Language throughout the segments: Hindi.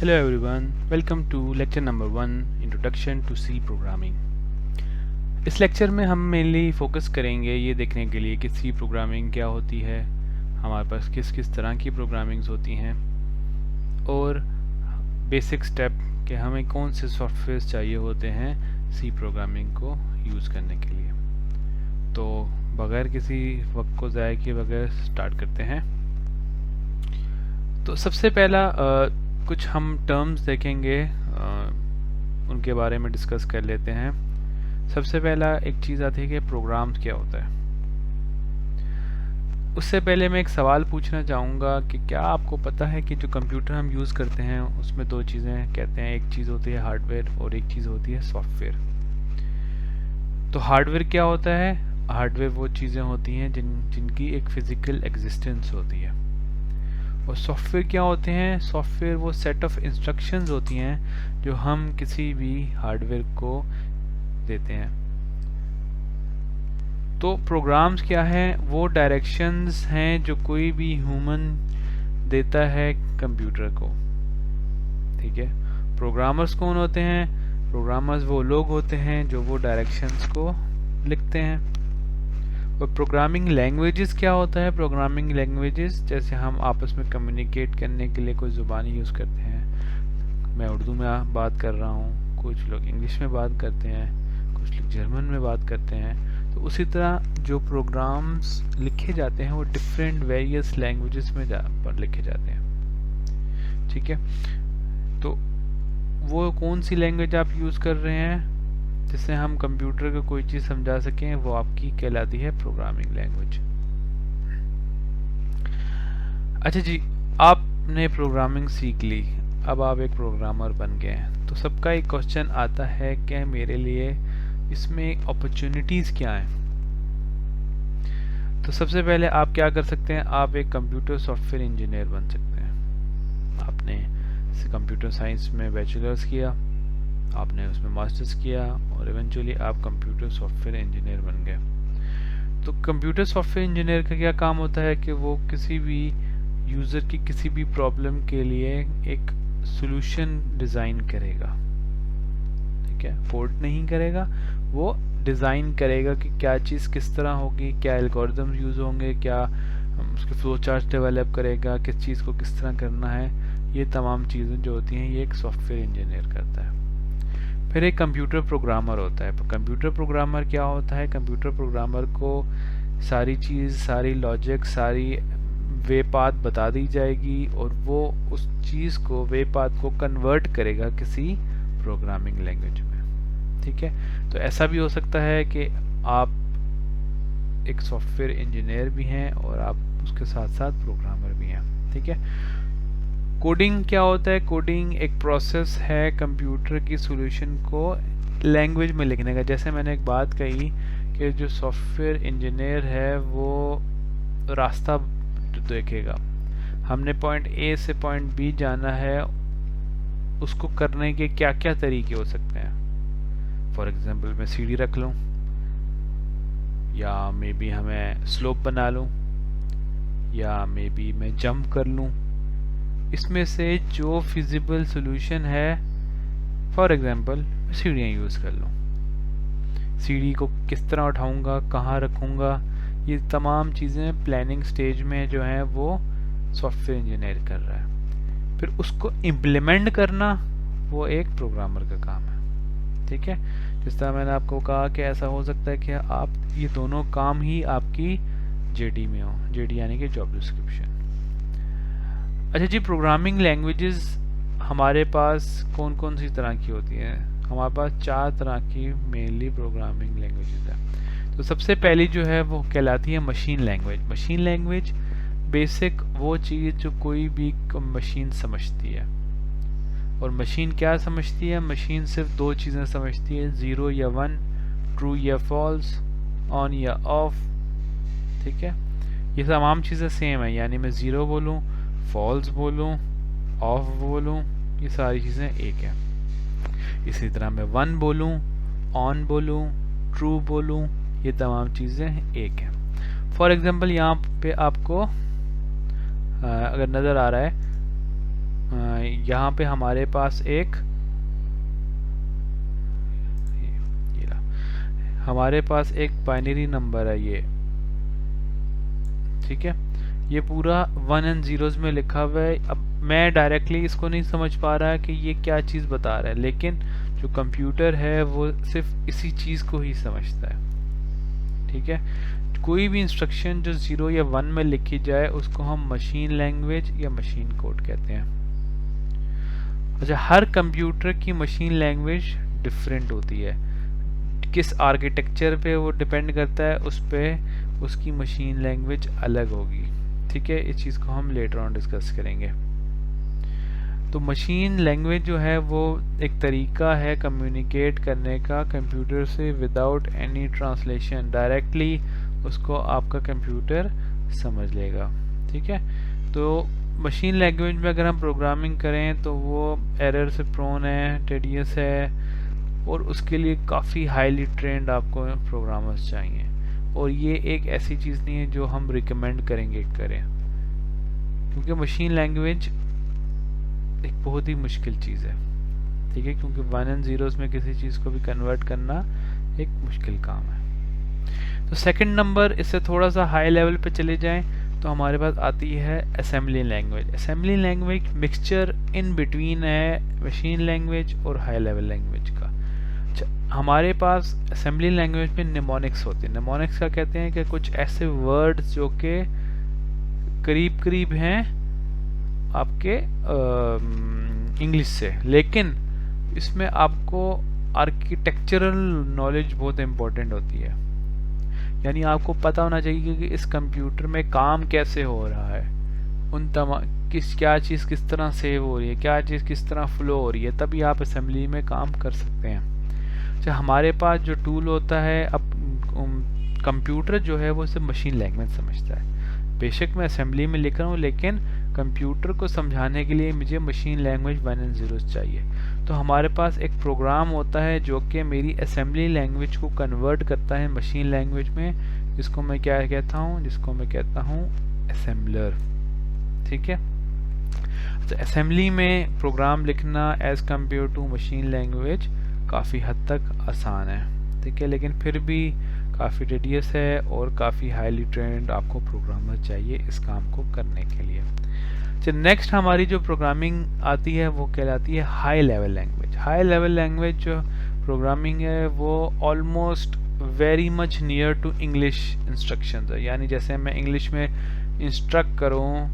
Hello everyone, welcome to lecture number 1 Introduction to C Programming। इस लेक्चर में हम मेनली फोकस करेंगे ये देखने के लिए कि सी प्रोग्रामिंग क्या होती है, हमारे पास किस किस तरह की प्रोग्रामिंग्स होती हैं और बेसिक स्टेप कि हमें कौन से सॉफ्टवेयर चाहिए होते हैं सी प्रोग्रामिंग को यूज़ करने के लिए। तो बगैर किसी वक्त को ज़ाया किए बगैर स्टार्ट करते हैं। तो सबसे पहला कुछ हम टर्म्स देखेंगे, उनके बारे में डिस्कस कर लेते हैं। सबसे पहला एक चीज़ आती है कि प्रोग्राम्स क्या होता है। उससे पहले मैं एक सवाल पूछना चाहूँगा कि क्या आपको पता है कि जो कंप्यूटर हम यूज़ करते हैं उसमें दो चीज़ें कहते हैं, एक चीज़ होती है हार्डवेयर और एक चीज़ होती है सॉफ्टवेयर। तो हार्डवेयर क्या होता है? हार्डवेयर वो चीज़ें होती हैं जिनकी एक फिज़िकल एग्जिस्टेंस होती है। और सॉफ्टवेयर क्या होते हैं? सॉफ्टवेयर वो सेट ऑफ इंस्ट्रक्शंस होती हैं जो हम किसी भी हार्डवेयर को देते हैं। तो प्रोग्राम्स क्या हैं? वो डायरेक्शंस हैं जो कोई भी ह्यूमन देता है कंप्यूटर को। ठीक है, प्रोग्रामर्स कौन होते हैं? प्रोग्रामर्स वो लोग होते हैं जो वो डायरेक्शंस को लिखते हैं। और प्रोग्रामिंग लैंग्वेजेस क्या होता है? प्रोग्रामिंग लैंग्वेजेस जैसे हम आपस में कम्युनिकेट करने के लिए कोई ज़ुबान यूज़ करते हैं। मैं उर्दू में बात कर रहा हूँ, कुछ लोग इंग्लिश में बात करते हैं, कुछ लोग जर्मन में बात करते हैं। तो उसी तरह जो प्रोग्राम्स लिखे जाते हैं वो डिफरेंट वेरियस लैंग्वेजेस में लिखे जाते हैं। ठीक है, तो वो कौन सी लैंग्वेज आप यूज़ कर रहे हैं जिससे हम कंप्यूटर को कोई चीज़ समझा सकें, वो आपकी कहलाती है प्रोग्रामिंग लैंग्वेज। अच्छा जी, आपने प्रोग्रामिंग सीख ली, अब आप एक प्रोग्रामर बन गए हैं। तो सबका एक क्वेश्चन आता है कि मेरे लिए इसमें अपॉर्चुनिटीज़ क्या हैं। तो सबसे पहले आप क्या कर सकते हैं? आप एक कंप्यूटर सॉफ्टवेयर इंजीनियर बन सकते हैं। आपने कंप्यूटर साइंस में बैचलर्स किया, आपने उसमें मास्टर्स किया और इवेंचुअली आप कंप्यूटर सॉफ्टवेयर इंजीनियर बन गए। तो कंप्यूटर सॉफ्टवेयर इंजीनियर का क्या काम होता है कि वो किसी भी यूज़र की किसी भी प्रॉब्लम के लिए एक सॉल्यूशन डिज़ाइन करेगा। ठीक है, कोड नहीं करेगा, वो डिज़ाइन करेगा कि क्या चीज़ किस तरह होगी, क्या एल्गोरिदम्स यूज़ होंगे, क्या उसके फ्लो चार्ट डेवलप करेगा, किस चीज़ को किस तरह करना है। ये तमाम चीज़ें जो होती हैं ये एक सॉफ्टवेयर इंजीनियर करता है। फिर एक कंप्यूटर प्रोग्रामर होता है। कंप्यूटर प्रोग्रामर क्या होता है? कंप्यूटर प्रोग्रामर को सारी चीज़, सारी लॉजिक, सारी वे पाथ बता दी जाएगी और वो उस चीज़ को, वे पाथ को कन्वर्ट करेगा किसी प्रोग्रामिंग लैंग्वेज में। ठीक है, तो ऐसा भी हो सकता है कि आप एक सॉफ्टवेयर इंजीनियर भी हैं और आप उसके साथ साथ प्रोग्रामर भी हैं। ठीक है, कोडिंग क्या होता है? कोडिंग एक प्रोसेस है कंप्यूटर की सॉल्यूशन को लैंग्वेज में लिखने का। जैसे मैंने एक बात कही कि जो सॉफ्टवेयर इंजीनियर है वो रास्ता देखेगा, हमने पॉइंट ए से पॉइंट बी जाना है, उसको करने के क्या क्या तरीके हो सकते हैं। फॉर एग्जांपल मैं सीढ़ी रख लूँ, या मे बी हमें स्लोप बना लूँ, या मे बी मैं जंप कर लूँ। इसमें से जो फिजिबल सॉल्यूशन है, फॉर एग्जांपल सीढ़ियाँ यूज़ कर लूँ, सीढ़ी को किस तरह उठाऊँगा, कहाँ रखूँगा, ये तमाम चीज़ें प्लानिंग स्टेज में जो हैं वो सॉफ्टवेयर इंजीनियर कर रहा है। फिर उसको इम्प्लीमेंट करना वो एक प्रोग्रामर का काम है। ठीक है, जिस तरह मैंने आपको कहा कि ऐसा हो सकता है कि आप ये दोनों काम ही आपकी जेडी में हो, जेडी यानी कि जॉब डिस्क्रिप्शन। अच्छा जी, प्रोग्रामिंग लैंग्वेजेस हमारे पास कौन कौन सी तरह की होती हैं? हमारे पास 4 तरह की मेनली प्रोग्रामिंग लैंग्वेजेस है। तो सबसे पहली जो है वो कहलाती है machine language. Machine language basic वो चीज़ जो कोई भी मशीन समझती है। और मशीन क्या समझती है? मशीन सिर्फ 2 चीज़ें समझती है, 0 या 1, ट्रू या फॉल्स, ऑन या ऑफ। ठीक है, ये तमाम चीज़ें सेम है, यानी मैं 0 बोलूँ, फॉल्स बोलूँ, ऑफ बोलूँ, ये सारी चीज़ें एक है। इसी तरह मैं 1 बोलूँ, ऑन बोलूँ, ट्रू बोलूँ, ये तमाम चीज़ें एक है। फॉर एग्जांपल यहाँ पे आपको अगर नज़र आ रहा है, यहाँ पे हमारे पास एक ये रहा, हमारे पास एक बाइनरी नंबर है ये, ठीक है। ये पूरा 1 एंड जीरोस में लिखा हुआ है। अब मैं डायरेक्टली इसको नहीं समझ पा रहा कि ये क्या चीज़ बता रहा है, लेकिन जो कंप्यूटर है वो सिर्फ इसी चीज़ को ही समझता है, ठीक है। कोई भी इंस्ट्रक्शन जो 0 या 1 में लिखी जाए उसको हम मशीन लैंग्वेज या मशीन कोड कहते हैं। अच्छा, हर कंप्यूटर की मशीन लैंग्वेज डिफरेंट होती है, किस आर्किटेक्चर पे वो डिपेंड करता है, उस पे उसकी मशीन लैंग्वेज अलग होगी, ठीक है। इस चीज़ को हम लेटर ऑन डिस्कस करेंगे। तो मशीन लैंग्वेज जो है वो एक तरीका है कम्युनिकेट करने का कंप्यूटर से विदाउट एनी ट्रांसलेशन, डायरेक्टली उसको आपका कंप्यूटर समझ लेगा, ठीक है। तो मशीन लैंग्वेज में अगर हम प्रोग्रामिंग करें तो वो एरर से प्रोन है, टेडियस है, और उसके लिए काफ़ी हाईली ट्रेंड आपको प्रोग्रामर्स चाहिए, और ये एक ऐसी चीज़ नहीं है जो हम रिकमेंड करेंगे करें, क्योंकि मशीन लैंग्वेज एक बहुत ही मुश्किल चीज़ है, ठीक है। क्योंकि 1 एंड जीरोस में किसी चीज़ को भी कन्वर्ट करना एक मुश्किल काम है। तो सेकंड नंबर, इससे थोड़ा सा हाई लेवल पे चले जाएं तो हमारे पास आती है assembly language. Assembly language mixture in between है मशीन लैंग्वेज और हाई लेवल लैंग्वेज का। अच्छा, हमारे पास असेंबली लैंग्वेज में निमोनिक्स होते हैं। निमोनिक्स का कहते हैं कि कुछ ऐसे वर्ड्स जो कि करीब करीब हैं आपके इंग्लिश से, लेकिन इसमें आपको आर्किटेक्चरल नॉलेज बहुत इम्पोर्टेंट होती है, यानी आपको पता होना चाहिए कि इस कंप्यूटर में काम कैसे हो रहा है, उन क्या चीज़ किस तरह सेव हो रही है, क्या चीज़ किस तरह फ्लो हो रही है, तभी आप असेंबली में काम कर सकते हैं। अच्छा, हमारे पास जो टूल होता है, अब कंप्यूटर जो है वो सिर्फ मशीन लैंग्वेज समझता है। बेशक मैं असेंबली में लिख रहा हूँ, लेकिन कंप्यूटर को समझाने के लिए मुझे मशीन लैंग्वेज 1 एंड जीरोस चाहिए। तो हमारे पास एक प्रोग्राम होता है जो कि मेरी असेंबली लैंग्वेज को कन्वर्ट करता है मशीन लैंग्वेज में, जिसको मैं क्या कहता हूँ, जिसको मैं कहता हूँ असेंबलर, ठीक है। तो असेंबली में प्रोग्राम लिखना as compared to machine language काफ़ी हद तक आसान है, ठीक है, लेकिन फिर भी काफ़ी टेडियस है और काफ़ी हाईली ट्रेंड आपको प्रोग्रामर चाहिए इस काम को करने के लिए। तो नेक्स्ट हमारी जो प्रोग्रामिंग आती है वो कहलाती है high level language. High level language जो प्रोग्रामिंग है वो almost very much near to English instructions है, यानी जैसे मैं इंग्लिश में इंस्ट्रक्ट करूँ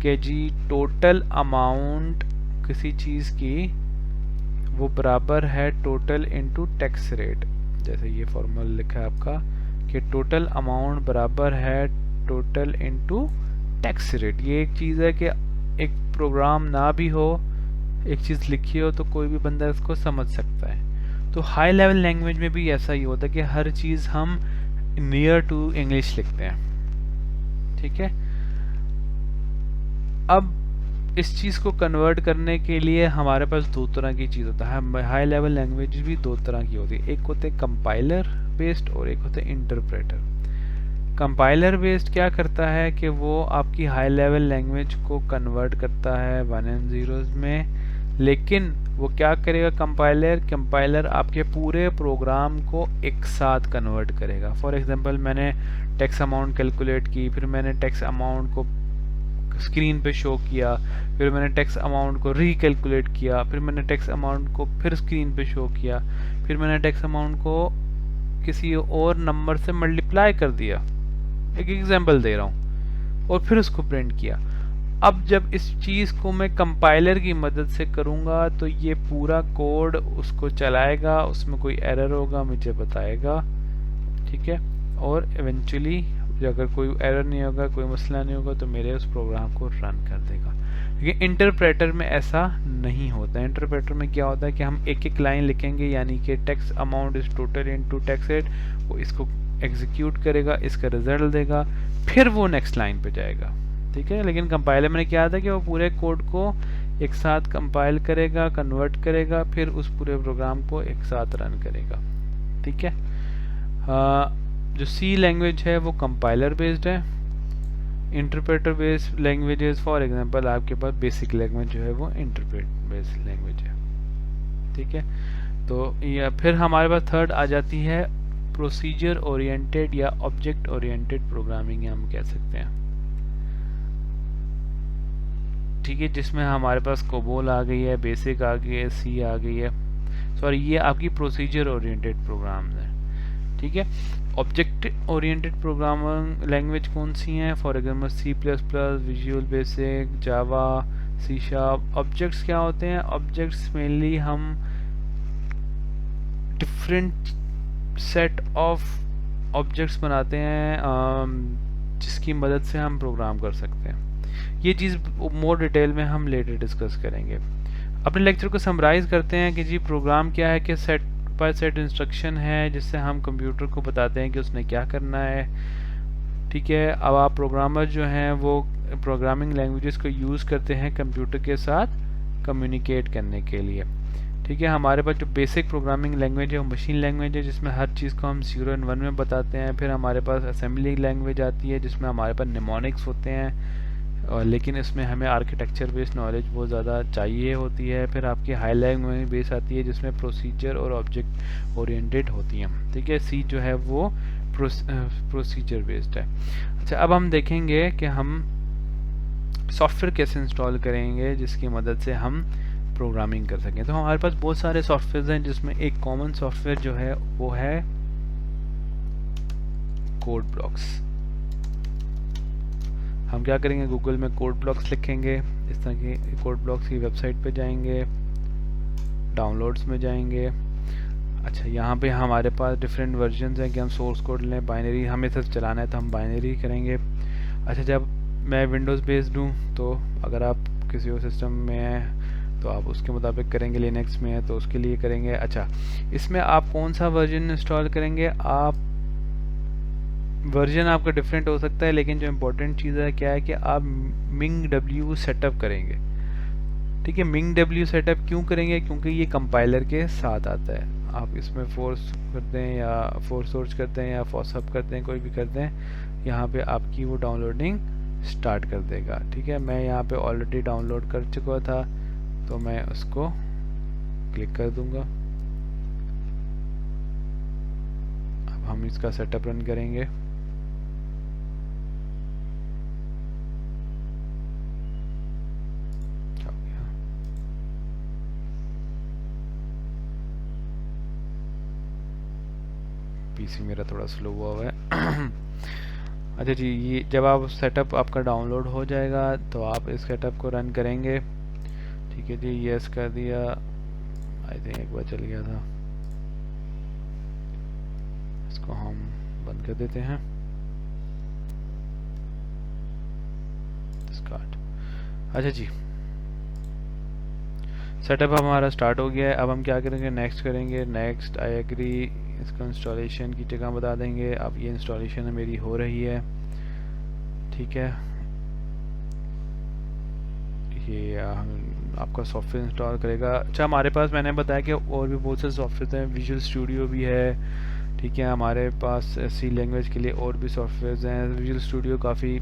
कि जी टोटल अमाउंट किसी चीज़ की वो बराबर है टोटल इनटू टैक्स रेट, जैसे ये फॉर्मूला लिखा है आपका कि टोटल अमाउंट बराबर है टोटल इनटू टैक्स रेट। ये एक चीज़ है कि एक प्रोग्राम ना भी हो, एक चीज़ लिखी हो तो कोई भी बंदा इसको समझ सकता है। तो हाई लेवल लैंग्वेज में भी ऐसा ही होता है कि हर चीज़ हम नियर टू इंग्लिश लिखते हैं, ठीक है। अब इस चीज़ को कन्वर्ट करने के लिए हमारे पास दो तरह की चीज़ होता है। हाई लेवल लैंग्वेज भी दो तरह की होती है, एक होते हैं कंपाइलर बेस्ड और एक होते हैं इंटरप्रेटर। कंपाइलर बेस्ड क्या करता है कि वो आपकी हाई लेवल लैंग्वेज को कन्वर्ट करता है 1 एंड जीरोस में, लेकिन वो क्या करेगा कंपाइलर आपके पूरे प्रोग्राम को एक साथ कन्वर्ट करेगा। फॉर एग्जांपल, मैंने टैक्स अमाउंट कैलकुलेट की, फिर मैंने टैक्स अमाउंट को स्क्रीन पे शो किया, फिर मैंने टैक्स अमाउंट को रीकैलकुलेट किया, फिर मैंने टैक्स अमाउंट को फिर स्क्रीन पे शो किया, फिर मैंने टैक्स अमाउंट को किसी और नंबर से मल्टीप्लाई कर दिया, एक एग्जांपल दे रहा हूँ, और फिर उसको प्रिंट किया। अब जब इस चीज़ को मैं कंपाइलर की मदद से करूँगा तो ये पूरा कोड उसको चलाएगा, उसमें कोई एरर होगा मुझे बताएगा, ठीक है, और इवेंचुअली अगर कोई एरर नहीं होगा, कोई मसला नहीं होगा, तो मेरे उस प्रोग्राम को रन कर देगा। लेकिन इंटरप्रेटर में ऐसा नहीं होता। इंटरप्रेटर में क्या होता है कि हम एक एक लाइन लिखेंगे, यानी कि tax amount is total into tax rate, वो इसको एग्जीक्यूट करेगा, इसका रिजल्ट देगा, फिर वो नेक्स्ट लाइन पे जाएगा, ठीक है। लेकिन कंपाइलर में क्या था कि वो पूरे कोड को एक साथ कंपाइल करेगा, कन्वर्ट करेगा, फिर उस पूरे प्रोग्राम को एक साथ रन करेगा, ठीक है। जो सी लैंग्वेज है वो कंपाइलर बेस्ड है, interpreter based languages, for example आपके पास बेसिक लैंग्वेज जो है वो इंटरप्रेट बेस्ड लैंग्वेज है, ठीक है। तो या फिर हमारे पास थर्ड आ जाती है प्रोसीजर ओरिएंटेड या ऑब्जेक्ट ओरिएंटेड प्रोग्रामिंग हम कह सकते हैं, ठीक है, जिसमें हमारे पास कोबोल आ गई है, बेसिक आ गई है, सी आ गई है, सॉरी ये आपकी प्रोसीजर ओरिएंटेड प्रोग्राम है, ठीक है। ऑब्जेक्ट ओरिएंटेड प्रोग्रामिंग लैंग्वेज कौन सी हैं, for example C plus plus, visual basic, Java, C sharp. Objects क्या होते हैं, ऑब्जेक्ट्स मेनली हम डिफरेंट सेट ऑफ ऑब्जेक्ट्स बनाते हैं जिसकी मदद से हम प्रोग्राम कर सकते हैं। ये चीज़ मोर डिटेल में हम लेटर डिस्कस करेंगे। अपने लेक्चर को समराइज करते हैं कि जी प्रोग्राम क्या है, कि सेट बाय सेट इंस्ट्रक्शन है जिससे हम कंप्यूटर को बताते हैं कि उसने क्या करना है, ठीक है। अब आप प्रोग्रामर जो हैं वो प्रोग्रामिंग लैंग्वेजेस को यूज़ करते हैं कंप्यूटर के साथ कम्युनिकेट करने के लिए, ठीक है। हमारे पास जो बेसिक प्रोग्रामिंग लैंग्वेज है वो मशीन लैंग्वेज है, जिसमें हर चीज़ को हम 0 और 1 में बताते हैं। फिर हमारे पास असेंबली लैंग्वेज आती है जिसमें हमारे पास निमोनिक्स होते हैं, और लेकिन इसमें हमें आर्किटेक्चर बेस्ड नॉलेज बहुत ज़्यादा चाहिए होती है। फिर आपकी हाई लैंग्वेज बेस आती है जिसमें प्रोसीजर और ऑब्जेक्ट ओरिएंटेड होती हैं, ठीक है। सी जो है वो प्रोसीजर बेस्ड है। अच्छा, अब हम देखेंगे कि हम सॉफ्टवेयर कैसे इंस्टॉल करेंगे जिसकी मदद से हम प्रोग्रामिंग कर सकें। तो हमारे पास बहुत सारे सॉफ्टवेयर हैं जिसमें एक कॉमन सॉफ्टवेयर जो है वो है कोड ब्लॉक्स। हम क्या करेंगे, गूगल में कोड ब्लॉक्स लिखेंगे, इस तरह की कोड ब्लॉक्स की वेबसाइट पे जाएंगे, डाउनलोड्स में जाएंगे। अच्छा, यहाँ पे हमारे पास डिफरेंट वर्जन्स हैं कि हम सोर्स कोड लें, बाइनरी हमें सिर्फ चलाना है तो हम बाइनरी करेंगे। अच्छा, जब मैं विंडोज़ बेस्ड हूँ तो अगर आप किसी और सिस्टम में हैं तो आप उसके मुताबिक करेंगे, लिनक्स में है तो उसके लिए करेंगे। अच्छा, इसमें आप कौन सा वर्जन इंस्टॉल करेंगे, आप वर्जन आपका डिफरेंट हो सकता है, लेकिन जो इम्पोर्टेंट चीज़ है क्या है कि आप MingW सेटअप करेंगे, ठीक है। MingW सेटअप क्यों करेंगे, क्योंकि ये कंपाइलर के साथ आता है। आप इसमें फोर्स करते हैं या फोर्स सोर्स करते हैं या फोर्स अप करते हैं, कोई भी करते हैं, यहाँ पे आपकी वो डाउनलोडिंग स्टार्ट कर देगा, ठीक है। मैं यहाँ पे ऑलरेडी डाउनलोड कर चुका था तो मैं उसको क्लिक कर दूंगा। अब हम इसका सेटअप रन करेंगे। पीसी मेरा थोड़ा स्लो हुआ है। अच्छा जी, ये जब आप सेटअप आपका डाउनलोड हो जाएगा तो आप इस सेटअप को रन करेंगे, ठीक है जी। यस कर दिया, आई थिंक एक बार चल गया था, इसको हम बंद कर देते हैं, स्टार्ट। अच्छा जी, सेटअप हमारा स्टार्ट हो गया है। अब हम क्या करेंगे, नेक्स्ट करेंगे, नेक्स्ट आई एग्री, इसका इंस्टॉलेशन की जगह बता देंगे। अब ये इंस्टॉलेशन मेरी हो रही है, ठीक है। ये आपका सॉफ्टवेयर इंस्टॉल करेगा। अच्छा, हमारे पास मैंने बताया कि और भी बहुत से सॉफ्टवेयर हैं, विजुअल स्टूडियो भी है, ठीक है। हमारे पास सी लैंग्वेज के लिए और भी सॉफ्टवेयर हैं। विजुअल स्टूडियो काफ़ी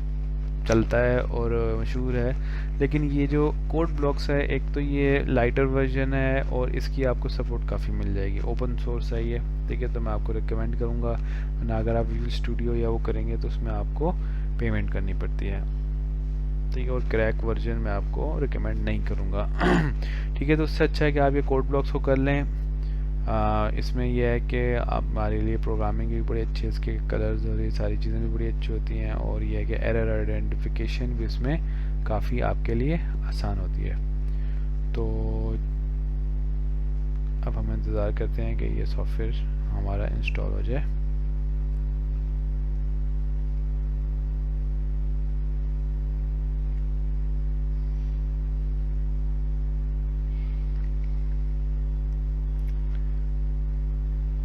चलता है और मशहूर है, लेकिन ये जो कोड ब्लॉक्स है, एक तो ये लाइटर वर्जन है और इसकी आपको सपोर्ट काफ़ी मिल जाएगी, ओपन सोर्स है ये, ठीक है। तो मैं आपको रिकमेंड करूँगा, ना अगर आप विजुअल स्टूडियो या वो करेंगे तो उसमें आपको पेमेंट करनी पड़ती है, ठीक है। और क्रैक वर्जन मैं आपको रिकमेंड नहीं करूँगा। ठीक है, तो उससे अच्छा है कि आप ये कोड ब्लॉक्स को कर लें। इसमें यह है कि आप हमारे लिए प्रोग्रामिंग भी बड़ी अच्छी है, इसके कलर्स और ये सारी चीज़ें भी बड़ी अच्छी होती हैं, और यह है कि एरर आइडेंटिफिकेशन भी इसमें काफ़ी आपके लिए आसान होती है। तो अब हम इंतज़ार करते हैं कि ये सॉफ्टवेयर हमारा इंस्टॉल हो जाए।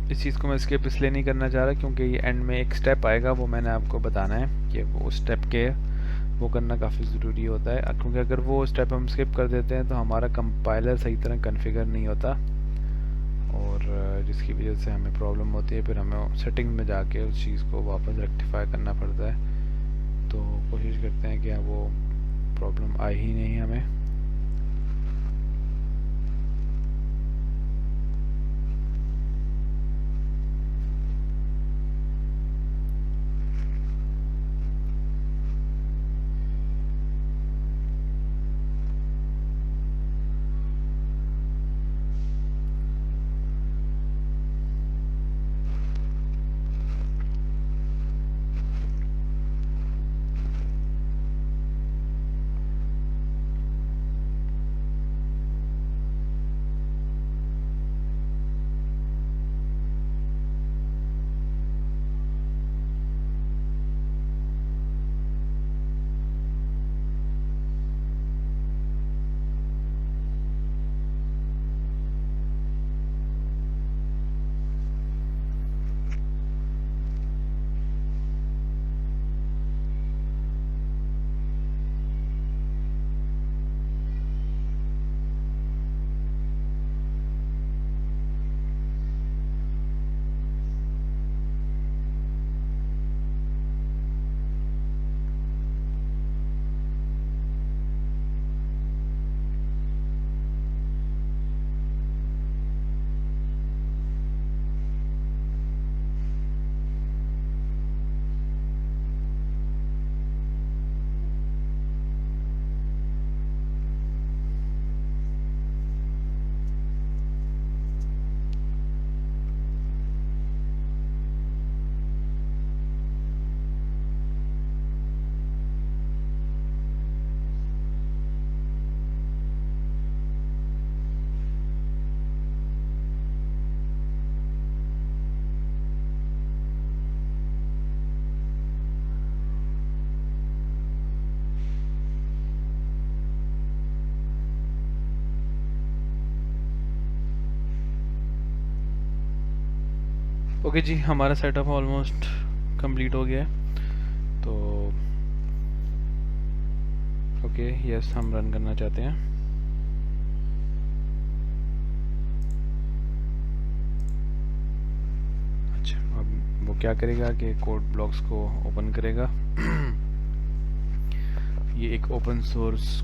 इस चीज़ को मैं स्किप इसलिए नहीं करना चाह रहा क्योंकि ये एंड में एक स्टेप आएगा, वो मैंने आपको बताना है कि वो स्टेप के वो करना काफ़ी ज़रूरी होता है, क्योंकि अगर वो स्टेप हम स्किप कर देते हैं तो हमारा कंपाइलर सही तरह कॉन्फ़िगर नहीं होता, और जिसकी वजह से हमें प्रॉब्लम होती है। फिर हमें सेटिंग में जाके उस चीज़ को वापस रेक्टिफाई करना पड़ता है। तो कोशिश करते हैं कि वो प्रॉब्लम आई ही नहीं हमें। ओके जी, हमारा सेटअप ऑलमोस्ट कंप्लीट हो गया है। तो ओके यस, हम रन करना चाहते हैं। अच्छा, अब वो क्या करेगा कि कोड ब्लॉक्स को ओपन करेगा। ये एक open source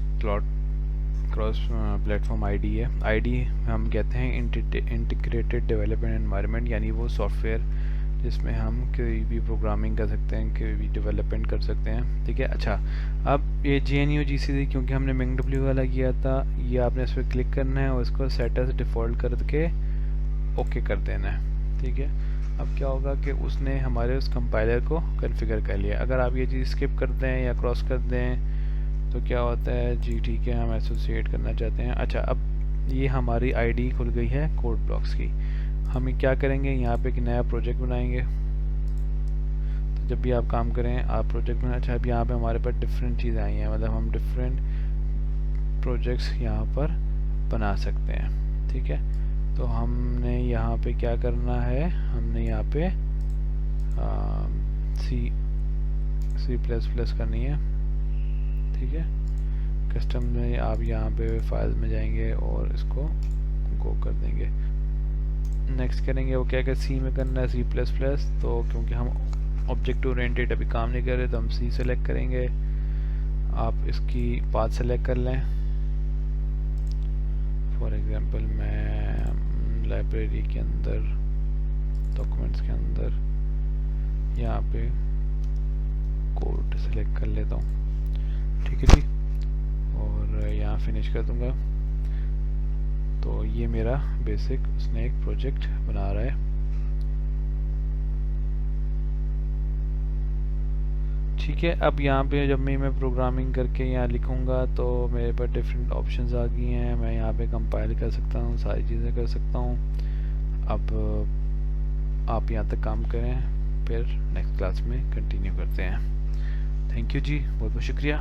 cross platform ID है। आईडी हम कहते हैं इंटीग्रेटेड डेवलपमेंट एनवायरनमेंट, यानी वो सॉफ्टवेयर जिसमें हम कोई भी प्रोग्रामिंग कर सकते हैं, कोई भी डेवलपमेंट कर सकते हैं। ठीक है। अच्छा, अब ये GNU GCC क्योंकि हमने MingW वाला किया था, ये आपने इस पर क्लिक करना है और इसको सेट एज डिफ़ॉल्ट करके ओके कर देना है। ठीक है। अब क्या होगा कि उसने हमारे उस कंपाइलर को कॉन्फ़िगर कर लिया। अगर आप ये चीज़ स्किप कर दें या क्रॉस कर दें तो क्या होता है जी, ठीक है, हम एसोसिएट करना चाहते हैं। अच्छा, अब ये हमारी आईडी खुल गई है कोड ब्लॉक्स की। हम क्या करेंगे, यहाँ पे एक नया प्रोजेक्ट बनाएंगे। तो जब भी आप काम करें आप प्रोजेक्ट बनाए। अच्छा, अब यहाँ पे हमारे पास डिफरेंट चीज़ें आई हैं, मतलब हम डिफरेंट प्रोजेक्ट्स यहाँ पर बना सकते हैं। ठीक है। तो हमने यहाँ पे क्या करना है, हमने यहाँ पे C++ करनी है। ठीक है। कस्टम में आप यहाँ पे फाइल में जाएंगे और इसको गो कर देंगे। नेक्स्ट करेंगे, वो क्या सी में करना है, C++। तो क्योंकि हम ऑब्जेक्ट ओरिएंटेड अभी काम नहीं कर रहे तो हम C सेलेक्ट करेंगे। आप इसकी पाथ सेलेक्ट कर लें। फॉर एग्जांपल मैं लाइब्रेरी के अंदर, डॉक्यूमेंट्स के अंदर यहाँ पे कोड सेलेक्ट कर लेता हूँ। ठीक है जी, और यहाँ फिनिश कर दूंगा। तो ये मेरा बेसिक उसने एक प्रोजेक्ट बना रहा है। ठीक है। अब यहाँ पे जब मैं प्रोग्रामिंग करके यहाँ लिखूँगा तो मेरे पास डिफरेंट ऑप्शंस आ गई हैं। मैं यहाँ पे कंपाइल कर सकता हूँ, सारी चीज़ें कर सकता हूँ। अब आप यहाँ तक काम करें, फिर नेक्स्ट क्लास में कंटिन्यू करते हैं। थैंक यू जी, बहुत बहुत शुक्रिया।